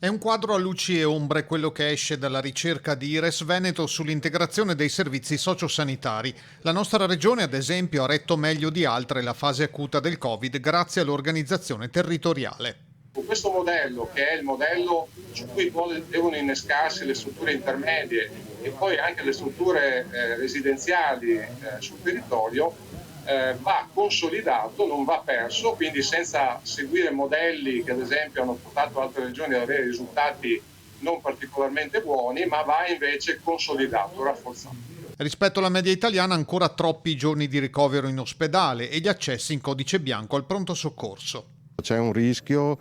È un quadro a luci e ombre quello che esce dalla ricerca di Ires Veneto sull'integrazione dei servizi sociosanitari. La nostra regione, ad esempio, ha retto meglio di altre la fase acuta del Covid grazie all'organizzazione territoriale. Con questo modello, che è il modello su cui devono innescarsi le strutture intermedie e poi anche le strutture residenziali sul territorio, va consolidato, non va perso, quindi senza seguire modelli che ad esempio hanno portato altre regioni ad avere risultati non particolarmente buoni, ma va invece consolidato, rafforzato. Rispetto alla media italiana, ancora troppi giorni di ricovero in ospedale e gli accessi in codice bianco al pronto soccorso. C'è un rischio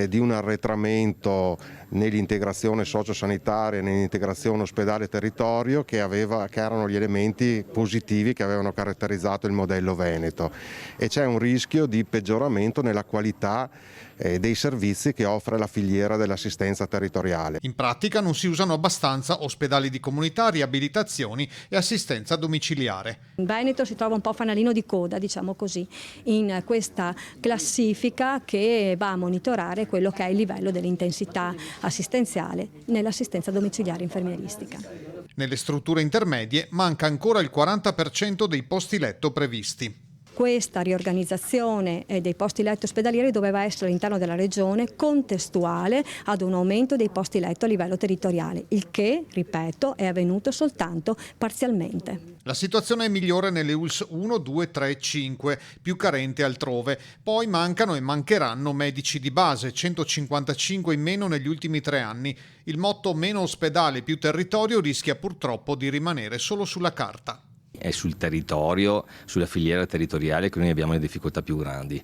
di un arretramento nell'integrazione sociosanitaria, nell'integrazione ospedale-territorio che erano gli elementi positivi che avevano caratterizzato il modello Veneto, e c'è un rischio di peggioramento nella qualità dei servizi che offre la filiera dell'assistenza territoriale. In pratica non si usano abbastanza ospedali di comunità, riabilitazioni e assistenza domiciliare. In Veneto si trova un po' fanalino di coda, diciamo così, in questa classifica che va a monitorare quello che è il livello dell'intensità assistenziale nell'assistenza domiciliare infermieristica. Nelle strutture intermedie manca ancora il 40% dei posti letto previsti. Questa riorganizzazione dei posti letto ospedalieri doveva essere all'interno della regione contestuale ad un aumento dei posti letto a livello territoriale, il che, ripeto, è avvenuto soltanto parzialmente. La situazione è migliore nelle ULSS 1, 2, 3 e 5, più carente altrove. Poi mancano e mancheranno medici di base, 155 in meno negli ultimi 3 anni. Il motto meno ospedale più territorio rischia purtroppo di rimanere solo sulla carta. È sul territorio, sulla filiera territoriale che noi abbiamo le difficoltà più grandi.